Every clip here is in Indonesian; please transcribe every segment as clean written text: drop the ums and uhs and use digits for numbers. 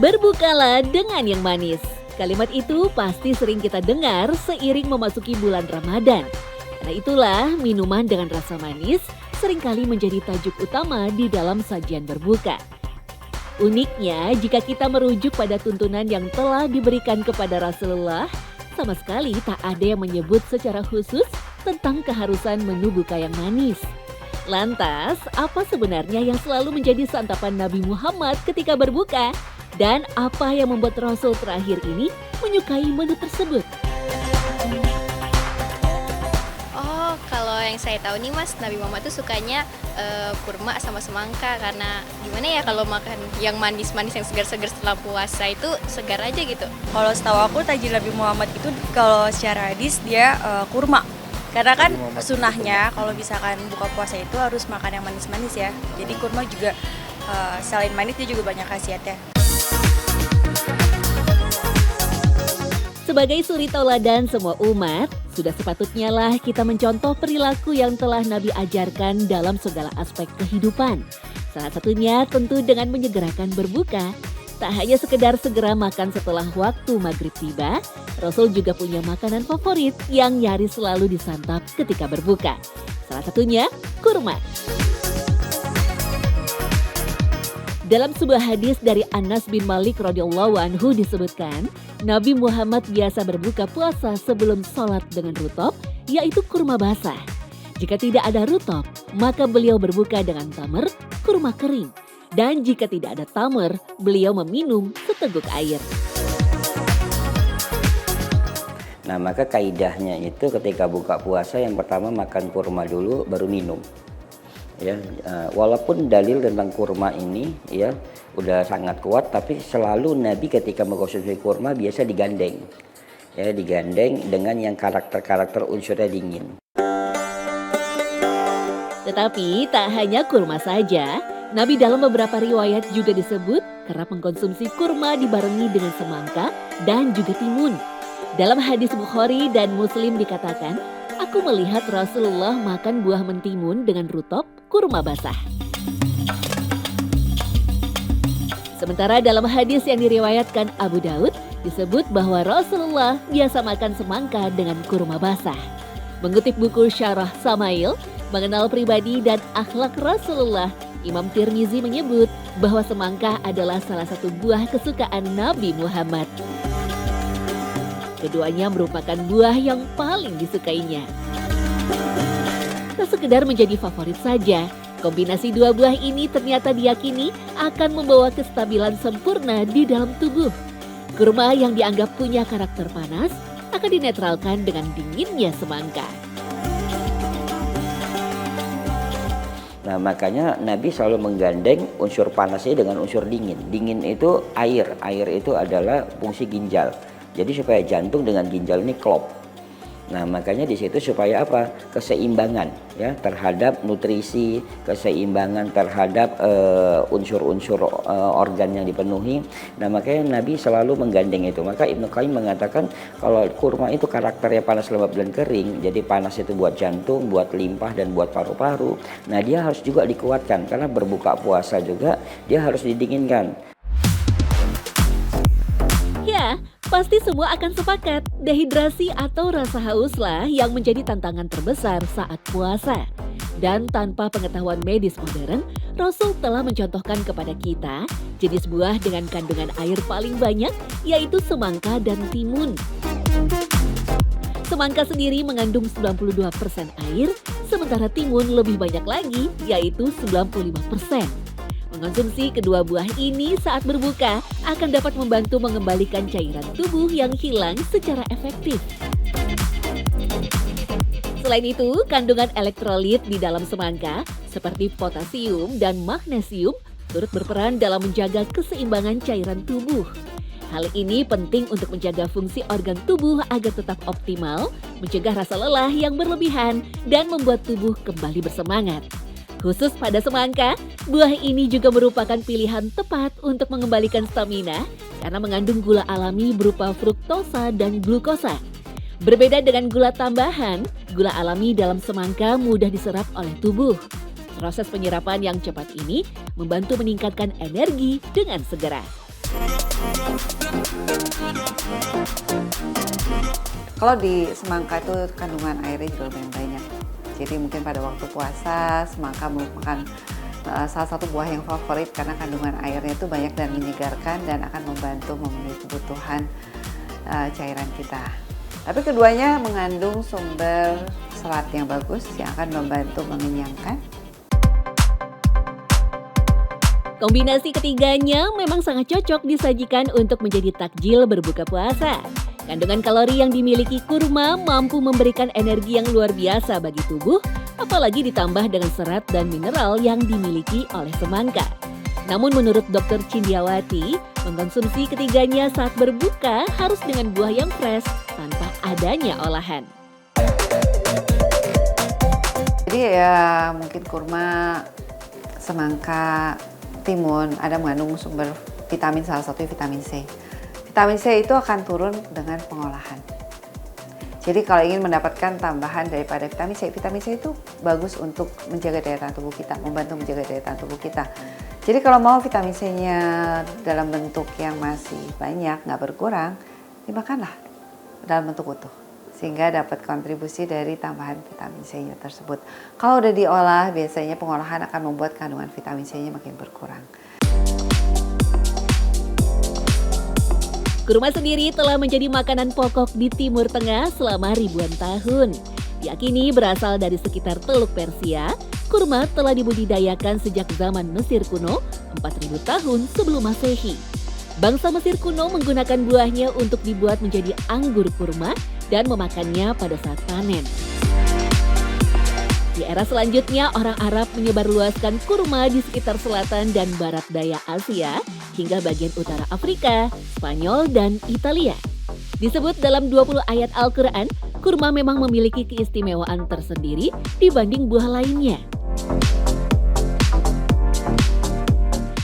Berbukalah dengan yang manis. Kalimat itu pasti sering kita dengar seiring memasuki bulan Ramadan. Karena itulah minuman dengan rasa manis seringkali menjadi tajuk utama di dalam sajian berbuka. Uniknya, jika kita merujuk pada tuntunan yang telah diberikan kepada Rasulullah, sama sekali tak ada yang menyebut secara khusus tentang keharusan menu buka yang manis. Lantas, apa sebenarnya yang selalu menjadi santapan Nabi Muhammad ketika berbuka? Dan apa yang membuat Rasul terakhir ini menyukai menu tersebut? Oh, kalau yang saya tahu nih Mas, Nabi Muhammad tuh sukanya kurma sama semangka. Karena gimana ya, kalau makan yang manis-manis yang segar-segar setelah puasa itu segar aja gitu. Kalau setahu aku tajil Nabi Muhammad itu kalau secara hadis dia kurma. Karena kan sunahnya kalau misalkan buka puasa itu harus makan yang manis-manis ya. Jadi kurma juga selain manis dia juga banyak khasiatnya. Sebagai suri tauladan semua umat, sudah sepatutnya lah kita mencontoh perilaku yang telah Nabi ajarkan dalam segala aspek kehidupan. Salah satunya tentu dengan menyegerakan berbuka. Tak hanya sekedar segera makan setelah waktu maghrib tiba, Rasul juga punya makanan favorit yang nyaris selalu disantap ketika berbuka. Salah satunya kurma. Dalam sebuah hadis dari Anas bin Malik radhiyallahu anhu disebutkan, Nabi Muhammad biasa berbuka puasa sebelum sholat dengan rutop, yaitu kurma basah. Jika tidak ada rutop, maka beliau berbuka dengan tamer, kurma kering. Dan jika tidak ada tamer, beliau meminum seteguk air. Nah, maka kaidahnya itu ketika buka puasa yang pertama makan kurma dulu baru minum. Ya, walaupun dalil tentang kurma ini ya udah sangat kuat, tapi selalu Nabi ketika mengkonsumsi kurma biasa digandeng. Ya, digandeng dengan yang karakter unsurnya dingin. Tetapi tak hanya kurma saja, Nabi dalam beberapa riwayat juga disebut kerap mengkonsumsi kurma dibarengi dengan semangka dan juga timun. Dalam hadis Bukhari dan Muslim dikatakan, aku melihat Rasulullah makan buah mentimun dengan rutop kurma basah. Sementara dalam hadis yang diriwayatkan Abu Daud disebut bahwa Rasulullah biasa makan semangka dengan kurma basah. Mengutip buku Syarah Samail, Mengenal Pribadi dan Akhlak Rasulullah, Imam Tirmizi menyebut bahwa semangka adalah salah satu buah kesukaan Nabi Muhammad. Keduanya merupakan buah yang paling disukainya. Tak sekedar menjadi favorit saja, kombinasi dua buah ini ternyata diyakini akan membawa kestabilan sempurna di dalam tubuh. Kurma yang dianggap punya karakter panas akan dinetralkan dengan dinginnya semangka. Nah, makanya Nabi selalu menggandeng unsur panasnya dengan unsur dingin. Dingin itu air, air itu adalah fungsi ginjal. Jadi supaya jantung dengan ginjal ini klop. Nah, makanya di situ supaya apa? Keseimbangan ya terhadap nutrisi, keseimbangan terhadap unsur-unsur organ yang dipenuhi. Nah, makanya Nabi selalu menggandeng itu. Maka Ibnu Qayyim mengatakan kalau kurma itu karakternya panas, lembab dan kering. Jadi panas itu buat jantung, buat limpah dan buat paru-paru. Nah, dia harus juga dikuatkan karena berbuka puasa juga dia harus didinginkan. Ya, pasti semua akan sepakat, dehidrasi atau rasa hauslah yang menjadi tantangan terbesar saat puasa. Dan tanpa pengetahuan medis modern, Rasul telah mencontohkan kepada kita jenis buah dengan kandungan air paling banyak, yaitu semangka dan timun. Semangka sendiri mengandung 92% air, sementara timun lebih banyak lagi, yaitu 95%. Mengonsumsi kedua buah ini saat berbuka akan dapat membantu mengembalikan cairan tubuh yang hilang secara efektif. Selain itu, kandungan elektrolit di dalam semangka seperti potasium dan magnesium turut berperan dalam menjaga keseimbangan cairan tubuh. Hal ini penting untuk menjaga fungsi organ tubuh agar tetap optimal, mencegah rasa lelah yang berlebihan, dan membuat tubuh kembali bersemangat. Khusus pada semangka, buah ini juga merupakan pilihan tepat untuk mengembalikan stamina karena mengandung gula alami berupa fruktosa dan glukosa. Berbeda dengan gula tambahan, gula alami dalam semangka mudah diserap oleh tubuh. Proses penyerapan yang cepat ini membantu meningkatkan energi dengan segera. Kalau di semangka itu kandungan airnya juga lumayan banyak. Jadi mungkin pada waktu puasa semangka merupakan salah satu buah yang favorit karena kandungan airnya itu banyak dan menyegarkan dan akan membantu memenuhi kebutuhan cairan kita. Tapi keduanya mengandung sumber serat yang bagus yang akan membantu mengenyangkan. Kombinasi ketiganya memang sangat cocok disajikan untuk menjadi takjil berbuka puasa. Kandungan kalori yang dimiliki kurma mampu memberikan energi yang luar biasa bagi tubuh, apalagi ditambah dengan serat dan mineral yang dimiliki oleh semangka. Namun menurut Dr. Cindiawati, mengkonsumsi ketiganya saat berbuka harus dengan buah yang fresh tanpa adanya olahan. Jadi ya mungkin kurma, semangka, timun ada mengandung sumber vitamin, salah satunya vitamin C. Vitamin C itu akan turun dengan pengolahan. Jadi kalau ingin mendapatkan tambahan daripada vitamin C itu bagus untuk menjaga daya tahan tubuh kita, membantu menjaga daya tahan tubuh kita. Jadi kalau mau vitamin C-nya dalam bentuk yang masih banyak, nggak berkurang, dimakanlah dalam bentuk utuh. Sehingga dapat kontribusi dari tambahan vitamin C-nya tersebut. Kalau udah diolah, biasanya pengolahan akan membuat kandungan vitamin C-nya makin berkurang. Kurma sendiri telah menjadi makanan pokok di Timur Tengah selama ribuan tahun. Diyakini berasal dari sekitar Teluk Persia, kurma telah dibudidayakan sejak zaman Mesir kuno 4000 tahun sebelum Masehi. Bangsa Mesir kuno menggunakan buahnya untuk dibuat menjadi anggur kurma dan memakannya pada saat panen. Di era selanjutnya, orang Arab menyebarluaskan kurma di sekitar selatan dan barat daya Asia hingga bagian utara Afrika, Spanyol, dan Italia. Disebut dalam 20 ayat Al-Quran, kurma memang memiliki keistimewaan tersendiri dibanding buah lainnya.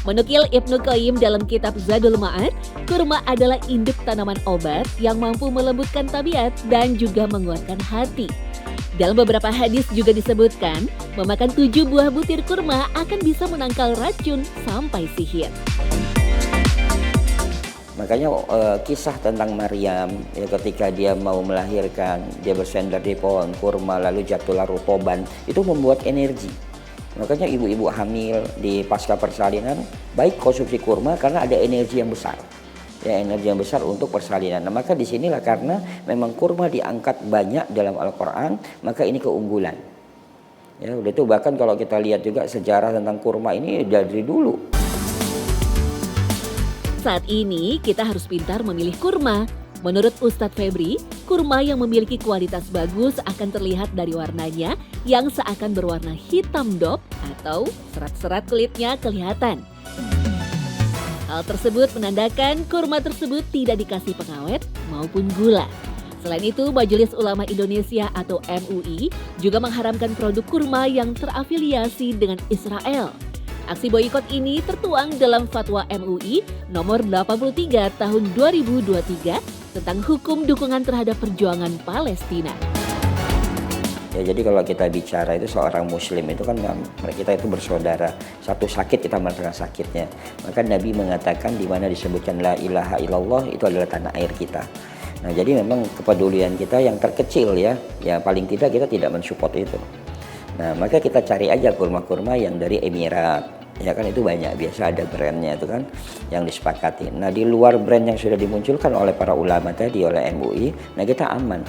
Menukil Ibnu Qayyim dalam kitab Zadul Ma'ad, kurma adalah induk tanaman obat yang mampu melembutkan tabiat dan juga menguatkan hati. Dalam beberapa hadis juga disebutkan, memakan 7 buah butir kurma akan bisa menangkal racun sampai sihir. Makanya kisah tentang Maryam ya, ketika dia mau melahirkan, dia bersandar di pohon kurma lalu jatuhlah rutoban, itu membuat energi. Makanya ibu-ibu hamil di pasca persalinan baik konsumsi kurma karena ada energi yang besar. Ya, energi yang besar untuk persalinan. Nah, maka disinilah karena memang kurma diangkat banyak dalam Al-Quran, maka ini keunggulan. Ya, udah itu bahkan kalau kita lihat juga sejarah tentang kurma ini dari dulu. Saat ini kita harus pintar memilih kurma. Menurut Ustadz Febri, kurma yang memiliki kualitas bagus akan terlihat dari warnanya yang seakan berwarna hitam dop atau serat-serat kulitnya kelihatan. Hal tersebut menandakan kurma tersebut tidak dikasih pengawet maupun gula. Selain itu, Majelis Ulama Indonesia atau MUI juga mengharamkan produk kurma yang terafiliasi dengan Israel. Aksi boikot ini tertuang dalam Fatwa MUI nomor 83 tahun 2023 tentang hukum dukungan terhadap perjuangan Palestina. Ya, jadi kalau kita bicara itu seorang muslim itu kan kita itu bersaudara. Satu sakit kita merasakan sakitnya. Maka Nabi mengatakan di mana disebutkan la ilaha illallah itu adalah tanah air kita. Nah, jadi memang kepedulian kita yang terkecil ya paling tidak kita tidak mensupport itu. Nah, maka kita cari aja kurma-kurma yang dari Emirat. Ya kan itu banyak, biasa ada brandnya itu kan yang disepakati. Nah, di luar brand yang sudah dimunculkan oleh para ulama tadi oleh MUI, nah kita aman.